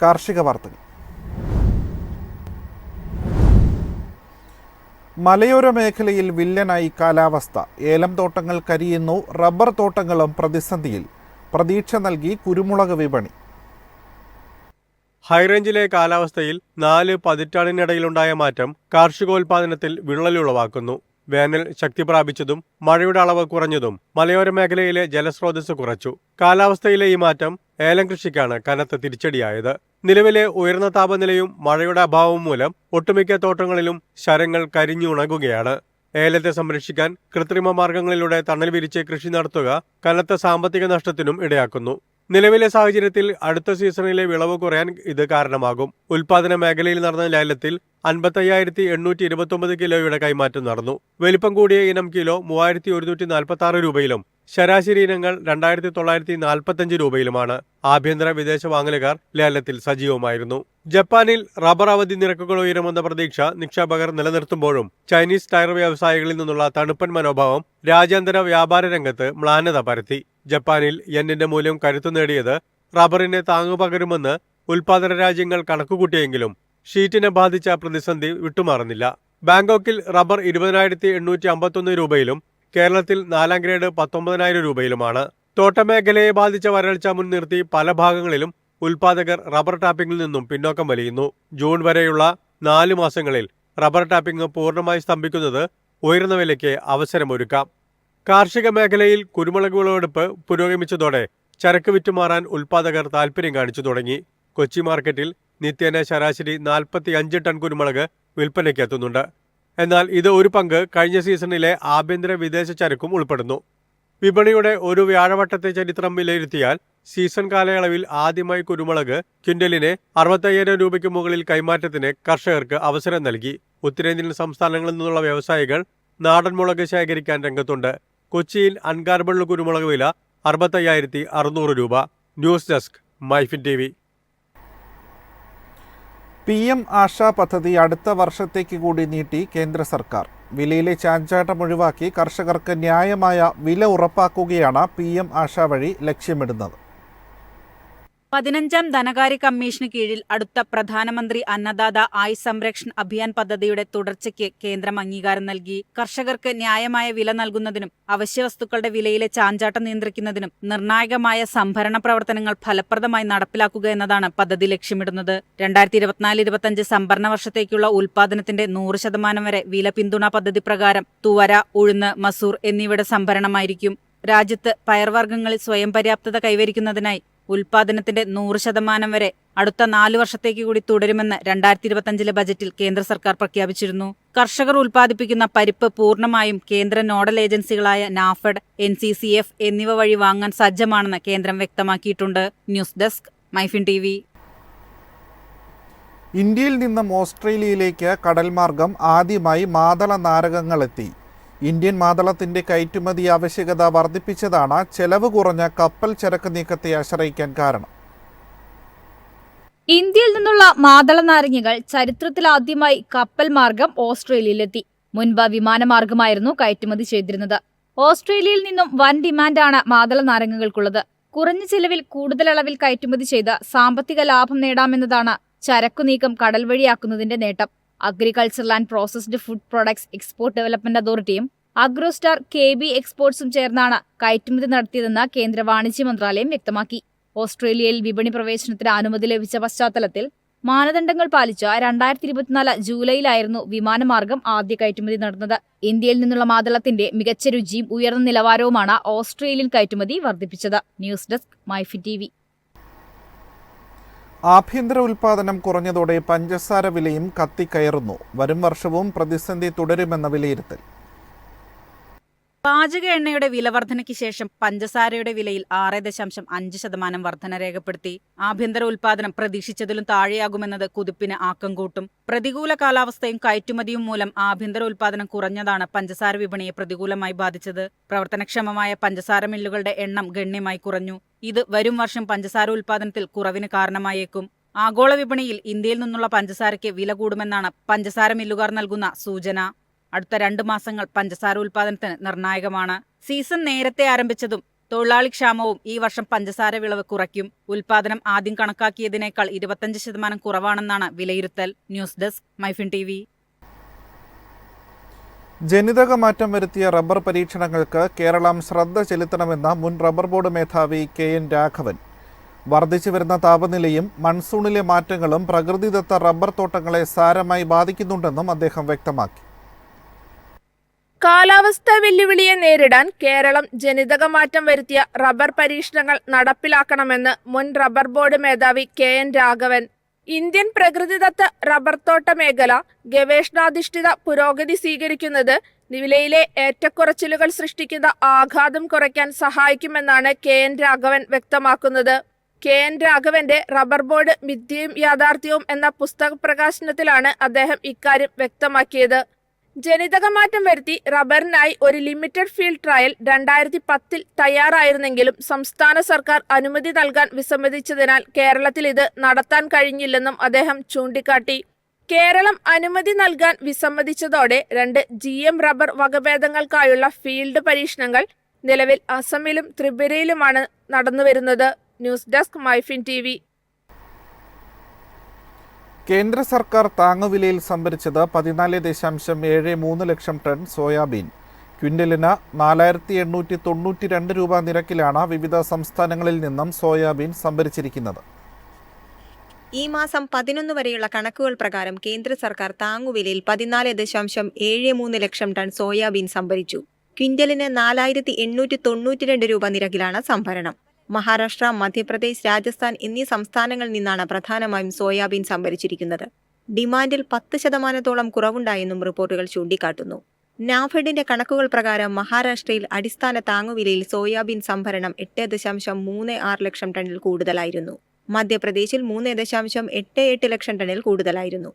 കാർഷിക വാർത്തകൾ. മലയോര മേഖലയിൽ വില്ലനായി കാലാവസ്ഥ. ഏലം തോട്ടങ്ങൾ കരിയുന്നു, റബ്ബർ തോട്ടങ്ങളും പ്രതിസന്ധിയിൽ. പ്രതീക്ഷ നൽകി കുരുമുളക് വിപണി. ഹൈറേഞ്ചിലെ കാലാവസ്ഥയിൽ 4 പതിറ്റാണ്ടിനിടയിലുണ്ടായ മാറ്റം കാർഷികോൽപാദനത്തിൽ വിള്ളലുളവാക്കുന്നു. വേനൽ ശക്തി പ്രാപിച്ചതും മഴയുടെ അളവ് കുറഞ്ഞതും മലയോര മേഖലയിലെ ജലസ്രോതസ് കുറച്ചു. കാലാവസ്ഥയിലെ ഈ മാറ്റം ഏലം കൃഷിക്കാണ് കനത്ത തിരിച്ചടിയായത്. നിലവിലെ ഉയർന്ന താപനിലയും മഴയുടെ അഭാവവും മൂലം ഒട്ടുമിക്ക തോട്ടങ്ങളിലും ശരങ്ങൾ കരിഞ്ഞുണങ്ങുകയാണ്. ഏലത്തെ സംരക്ഷിക്കാൻ കൃത്രിമ മാർഗങ്ങളിലൂടെ തണൽ വിരിച്ച് കൃഷി നടത്തുക കനത്ത സാമ്പത്തിക നഷ്ടത്തിനും ഇടയാക്കുന്നു. നിലവിലെ സാഹചര്യത്തിൽ അടുത്ത സീസണിലെ വിളവ് കുറയാൻ ഇത് കാരണമാകും. ഉൽപാദന മേഖലയിൽ നടന്ന ലേലത്തിൽ 55,829 കിലോയുടെ കൈമാറ്റം നടന്നു. വലിപ്പം കൂടിയ ഇനം കിലോ 3,146 രൂപയിലും ശരാശരി ഇനങ്ങൾ 2,945 രൂപയിലുമാണ്. ആഭ്യന്തര വിദേശ വാങ്ങലുകാർ ലേലത്തിൽ സജീവമായിരുന്നു. ജപ്പാനിൽ റബ്ബർ അവധി നിരക്കുകൾ ഉയരുമെന്ന പ്രതീക്ഷ നിക്ഷേപകർ നിലനിർത്തുമ്പോഴും ചൈനീസ് ടയർ വ്യവസായികളിൽ നിന്നുള്ള തണുപ്പൻ മനോഭാവം രാജ്യാന്തര വ്യാപാര രംഗത്ത് മ്ലാനത പരത്തി. ജപ്പാനിൽ യെന്നിന്റെ മൂല്യം കരുത്തു നേടിയത് റബ്ബറിനെ താങ്ങുപകരുമെന്ന് ഉൽപാദന രാജ്യങ്ങൾ കണക്കുകൂട്ടിയെങ്കിലും ഷീറ്റിനെ ബാധിച്ച പ്രതിസന്ധി വിട്ടുമാറുന്നില്ല. ബാങ്കോക്കിൽ റബ്ബർ 20,851 രൂപയിലും കേരളത്തിൽ 4ാം ഗ്രേഡ് 19,000 രൂപയിലുമാണ്. തോട്ടമേഖലയെ ബാധിച്ച വരൾച്ച മുൻനിർത്തി പല ഭാഗങ്ങളിലും ഉൽപാദകർ റബ്ബർ ടാപ്പിംഗിൽ നിന്നും പിന്നോക്കം വലിയുന്നു. ജൂൺ വരെയുള്ള 4 മാസങ്ങളിൽ റബ്ബർ ടാപ്പിംഗ് പൂർണ്ണമായി സ്തംഭിക്കുന്നത് ഉയർന്ന വിലയ്ക്ക് അവസരമൊരുക്കാം. കാർഷിക മേഖലയിൽ കുരുമുളക് വിളവെടുപ്പ് പുരോഗമിച്ചതോടെ ചരക്ക് വിറ്റുമാറാൻ ഉൽപാദകർ താൽപര്യം കാണിച്ചു തുടങ്ങി. കൊച്ചി മാർക്കറ്റിൽ നിത്യേന ശരാശരി 45 ടൺ കുരുമുളക് വിൽപ്പനയ്ക്ക് എത്തുന്നുണ്ട്. എന്നാൽ ഇത് ഒരു പങ്ക് കഴിഞ്ഞ സീസണിലെ ആഭ്യന്തര വിദേശ ചരക്കും ഉൾപ്പെടുന്നു. വിപണിയുടെ ഒരു വ്യാഴവട്ടത്തെ ചരിത്രം വിലയിരുത്തിയാൽ സീസൺ കാലയളവിൽ ആദ്യമായി കുരുമുളക് ക്വിന്റലിന് 65,000 രൂപയ്ക്ക് മുകളിൽ കൈമാറ്റത്തിന് കർഷകർക്ക് അവസരം നൽകി. ഉത്തരേന്ത്യൻ സംസ്ഥാനങ്ങളിൽ നിന്നുള്ള വ്യവസായികൾ നാടൻ മുളക് ശേഖരിക്കാൻ രംഗത്തുണ്ട്. കൊച്ചിയിൽ അൺഗാർബിൾഡ് കുരുമുളക് വില 65,600 രൂപ. News desk MyFin TV. PM ASHA പദ്ധതി അടുത്ത വർഷത്തേക്ക് കൂടി നീട്ടി കേന്ദ്ര സർക്കാർ. വിലയിലെ ചാഞ്ചാട്ടം ഒഴിവാക്കി കർഷകർക്ക് ന്യായമായ വില ഉറപ്പാക്കുകയാണ് PM ആശാ വഴി ലക്ഷ്യമിടുന്നത്. 15ാം ധനകാര്യ കമ്മീഷന് കീഴിൽ അടുത്ത പ്രധാനമന്ത്രി അന്നദാത ആയ് സംരക്ഷൺ അഭിയാൻ പദ്ധതിയുടെ തുടർച്ചയ്ക്ക് കേന്ദ്രം അംഗീകാരം നൽകി. കർഷകർക്ക് ന്യായമായ വില നൽകുന്നതിനും അവശ്യവസ്തുക്കളുടെ വിലയിലെ ചാഞ്ചാട്ടം നിയന്ത്രിക്കുന്നതിനും നിർണായകമായ സംഭരണ പ്രവർത്തനങ്ങൾ ഫലപ്രദമായി നടപ്പിലാക്കുക എന്നതാണ് പദ്ധതി ലക്ഷ്യമിടുന്നത്. 2024-25 സംഭരണ വർഷത്തേക്കുള്ള ഉൽപാദനത്തിന്റെ 100% വരെ വില പിന്തുണ പദ്ധതി പ്രകാരം തുവര, ഉഴുന്ന്, മസൂർ എന്നിവയുടെ സംഭരണമായിരിക്കും. രാജ്യത്ത് പയർവർഗ്ഗങ്ങളിൽ സ്വയം പര്യാപ്തത കൈവരിക്കുന്നതിനായി ഉൽപാദനത്തിന്റെ 100% വരെ അടുത്ത 4 വർഷത്തേക്ക് കൂടി തുടരുമെന്ന് 2025 ബജറ്റിൽ കേന്ദ്ര സർക്കാർ പ്രഖ്യാപിച്ചിരുന്നു. കർഷകർ ഉൽപ്പാദിപ്പിക്കുന്ന പരിപ്പ് പൂർണ്ണമായും കേന്ദ്ര നോഡൽ ഏജൻസികളായ നാഫെഡ്, NCCF എന്നിവ വഴി വാങ്ങാൻ സജ്ജമാണെന്ന് കേന്ദ്രം വ്യക്തമാക്കിയിട്ടുണ്ട്. News desk MyFin TV. ഇന്ത്യയിൽ നിന്നും ഓസ്ട്രേലിയയിലേക്ക് കടൽമാർഗം ആദ്യമായി മാതള നാരകങ്ങളെത്തി. ഇന്ത്യൻ മാതളത്തിന്റെ കയറ്റുമതി ആവശ്യകത വർദ്ധിപ്പിച്ചതാണ് ചെലവ് കുറഞ്ഞ കപ്പൽ ചരക്ക് നീക്കത്തെ ആശ്രയിക്കാൻ കാരണം. ഇന്ത്യയിൽ നിന്നുള്ള മാതള നാരങ്ങകൾ ചരിത്രത്തിലാദ്യമായി കപ്പൽ മാർഗം ഓസ്ട്രേലിയയിലെത്തി. മുൻപ് വിമാനമാർഗമായിരുന്നു കയറ്റുമതി ചെയ്തിരുന്നത്. ഓസ്ട്രേലിയയിൽ നിന്നും വൻ ഡിമാൻഡാണ് മാതള നാരങ്ങകൾക്കുള്ളത്. കുറഞ്ഞ ചെലവിൽ കൂടുതൽ അളവിൽ കയറ്റുമതി ചെയ്ത് സാമ്പത്തിക ലാഭം നേടാമെന്നതാണ് ചരക്കു നീക്കം കടൽ വഴിയാക്കുന്നതിന്റെ നേട്ടം. Agricultural and processed food products export development അതോറിറ്റിയും അഗ്രോസ്റ്റാർ KB എക്സ്പോർട്സും ചേർന്നാണ് കയറ്റുമതി നടത്തിയതെന്ന് കേന്ദ്ര വാണിജ്യ മന്ത്രാലയം വ്യക്തമാക്കി. ഓസ്ട്രേലിയയിൽ വിപണി പ്രവേശനത്തിന് അനുമതി ലഭിച്ച പശ്ചാത്തലത്തിൽ മാനദണ്ഡങ്ങൾ പാലിച്ച് 2024 ജൂലൈയിലായിരുന്നു വിമാനമാർഗം ആദ്യ കയറ്റുമതി നടന്നത്. ഇന്ത്യയിൽ നിന്നുള്ള മാതളത്തിന്റെ മികച്ച രുചിയും ഉയർന്ന നിലവാരവുമാണ് ഓസ്ട്രേലിയൻ കയറ്റുമതി വർദ്ധിപ്പിച്ചത്. News desk MyFin TV. ആഭ്യന്തര ഉൽപാദനം കുറഞ്ഞതോടെ പഞ്ചസാര വിലയും കത്തിക്കയറുന്നു. വരും വർഷവും പ്രതിസന്ധി തുടരുമെന്ന വിലയിരുത്തൽ. പാചക എണ്ണയുടെ വിലവർധനയ്ക്ക് ശേഷം പഞ്ചസാരയുടെ വിലയിൽ 6.5% വർധന രേഖപ്പെടുത്തി. ആഭ്യന്തര ഉൽപാദനം പ്രതീക്ഷിച്ചതിലും താഴെയാകുമെന്നത് കുതിപ്പിന് ആക്കം കൂട്ടും. പ്രതികൂല കാലാവസ്ഥയും കയറ്റുമതിയും മൂലം ആഭ്യന്തര ഉൽപാദനം കുറഞ്ഞതാണ് പഞ്ചസാര വിപണിയെ പ്രതികൂലമായി ബാധിച്ചത്. പ്രവർത്തനക്ഷമമായ പഞ്ചസാര മില്ലുകളുടെ എണ്ണം ഗണ്യമായി കുറഞ്ഞു. ഇത് വരും വർഷം പഞ്ചസാര ഉൽപാദനത്തിൽ കുറവിന് കാരണമായേക്കും. ആഗോള വിപണിയിൽ ഇന്ത്യയിൽ നിന്നുള്ള പഞ്ചസാരയ്ക്ക് വില കൂടുമെന്നാണ് പഞ്ചസാര മില്ലുകാർ നൽകുന്ന സൂചന. അടുത്ത 2 മാസങ്ങൾ പഞ്ചസാര ഉൽപാദനത്തിന് നിർണായകമാണ്. സീസൺ നേരത്തെ ആരംഭിച്ചതും തൊഴിലാളിക്ഷാമവും ഈ വർഷം പഞ്ചസാര വിളവ് കുറയ്ക്കും. ഉൽപാദനം ആദ്യം കണക്കാക്കിയതിനേക്കാൾ 25% കുറവാണെന്നാണ് വിലയിരുത്തൽ. News desk MyFin TV. ജനിതക മാറ്റം വരുത്തിയ റബ്ബർ പരീക്ഷണങ്ങൾക്ക് കേരളം ശ്രദ്ധ ചെലുത്തണമെന്ന മുൻ റബ്ബർ ബോർഡ് മേധാവി KN രാഘവൻ. വർദ്ധിച്ചു വരുന്ന താപനിലയും മൺസൂണിലെ മാറ്റങ്ങളും പ്രകൃതിദത്ത റബ്ബർ തോട്ടങ്ങളെ സാരമായി ബാധിക്കുന്നുണ്ടെന്നും അദ്ദേഹം വ്യക്തമാക്കി. കാലാവസ്ഥാ വെല്ലുവിളിയെ നേരിടാൻ കേരളം ജനിതകമാറ്റം വരുത്തിയ റബ്ബർ പരീക്ഷണങ്ങൾ നടപ്പിലാക്കണമെന്ന് മുൻ റബ്ബർ ബോർഡ് മേധാവി KN രാഘവൻ. ഇന്ത്യൻ പ്രകൃതിദത്ത റബ്ബർ തോട്ട മേഖല ഗവേഷണാധിഷ്ഠിത പുരോഗതി സ്വീകരിക്കുന്നത് വിലയിലെ ഏറ്റക്കുറച്ചിലുകൾ സൃഷ്ടിക്കുന്ന ആഘാതം കുറയ്ക്കാൻ സഹായിക്കുമെന്നാണ് KN രാഘവൻ വ്യക്തമാക്കുന്നത്. KN രാഘവന്റെ റബ്ബർ ബോർഡ് മിഥ്യയും യാഥാർത്ഥ്യവും എന്ന പുസ്തക പ്രകാശനത്തിലാണ് അദ്ദേഹം ഇക്കാര്യം വ്യക്തമാക്കിയത്. ജനിതകമാറ്റം വരുത്തി റബ്ബറിനായി ഒരു ലിമിറ്റഡ് ഫീൽഡ് ട്രയൽ 2010 തയ്യാറായിരുന്നെങ്കിലും സംസ്ഥാന സർക്കാർ അനുമതി നൽകാൻ വിസമ്മതിച്ചതിനാൽ കേരളത്തിൽ ഇത് നടത്താൻ കഴിഞ്ഞില്ലെന്നും അദ്ദേഹം ചൂണ്ടിക്കാട്ടി. കേരളം അനുമതി നൽകാൻ വിസമ്മതിച്ചതോടെ 2 GM റബ്ബർ വകഭേദങ്ങൾക്കായുള്ള ഫീൽഡ് പരീക്ഷണങ്ങൾ നിലവിൽ അസമിലും ത്രിപുരയിലുമാണ് നടന്നുവരുന്നത്. News desk MyFin TV. കേന്ദ്ര സർക്കാർ താങ്ങുവിലയിൽ സംഭരിച്ചത് 14.73 ലക്ഷം ടൺ സോയാബീൻ. ക്വിൻ്റലിന് 4892 രൂപ നിരക്കിലാണ് വിവിധ സംസ്ഥാനങ്ങളിൽ നിന്നും സോയാബീൻ സംഭരിച്ചിരിക്കുന്നത്. ഈ മാസം 11 വരെയുള്ള കണക്കുകൾ പ്രകാരം കേന്ദ്ര സർക്കാർ താങ്ങുവിലയിൽ 14.73 ലക്ഷം ടൺ സോയാബീൻ സംഭരിച്ചു. ക്വിൻ്റലിന് 4892 രൂപ നിരക്കിലാണ് സംഭരണം. മഹാരാഷ്ട്ര, മധ്യപ്രദേശ്, രാജസ്ഥാൻ എന്നീ സംസ്ഥാനങ്ങളിൽ നിന്നാണ് പ്രധാനമായും സോയാബീൻ സംഭരിച്ചിരിക്കുന്നത്. ഡിമാൻഡിൽ 10% കുറവുണ്ടായെന്നും റിപ്പോർട്ടുകൾ ചൂണ്ടിക്കാട്ടുന്നു. നാഫെഡിന്റെ കണക്കുകൾ പ്രകാരം മഹാരാഷ്ട്രയിൽ അടിസ്ഥാന താങ്ങുവിലയിൽ സോയാബീൻ സംഭരണം 8.36 ലക്ഷം ടണ്ണിൽ കൂടുതലായിരുന്നു. മധ്യപ്രദേശിൽ 3.88 ലക്ഷം ടണ്ണിൽ കൂടുതലായിരുന്നു.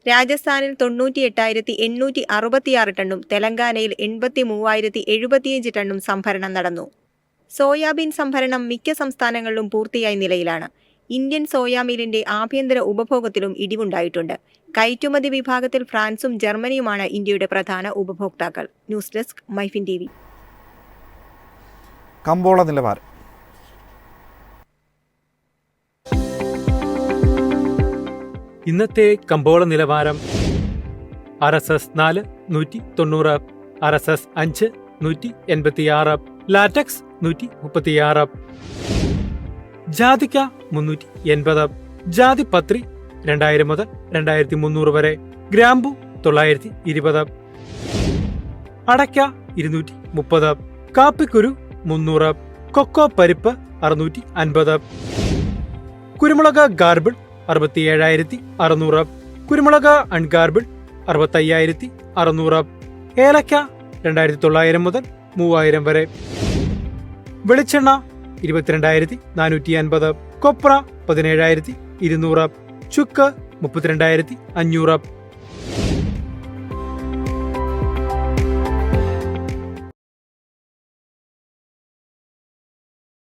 രാജസ്ഥാനിൽ 98,866 ടണ്ണും തെലങ്കാനയിൽ 83,075 ടണ്ണും സംഭരണം നടന്നു. സോയാബീൻ സംഭരണം മിക്ക സംസ്ഥാനങ്ങളിലും പൂർത്തിയായ നിലയിലാണ്. ഇന്ത്യൻ സോയാമീലിന്റെ ആഭ്യന്തര ഉപഭോഗത്തിലും ഇടിവുണ്ടായിട്ടുണ്ട്. കയറ്റുമതി വിഭാഗത്തിൽ ഫ്രാൻസും ജർമ്മനിയുമാണ് ഇന്ത്യയുടെ പ്രധാന ഉപഭോക്താക്കൾ. News desk MyFin TV. കമ്പോള നിലവാരം. ഇന്നത്തെ കമ്പോള നിലവാരം: RSS 4 190, RSS 5 186, ലാറ്റക്സ് 136, ജാതിക്ക 380, ജാതിപത്രി 2000 മുതൽ 2300 വരെ, ഗ്രാമ്പു 920, അടയ്ക്ക 230, കാപ്പിക്കുരു 300, കൊക്കോ പരിപ്പ് 650, കുരുമുളക് ഗാർബിൾ 67,600, കുരുമുളക് അൺഗാർബിൾ 65,600, ഏലക്ക 2,900 മുതൽ 3,000 വരെ, വെളിച്ചെണ്ണ 22,450, കൊപ്ര 17,200, ചുക്ക് 32,500.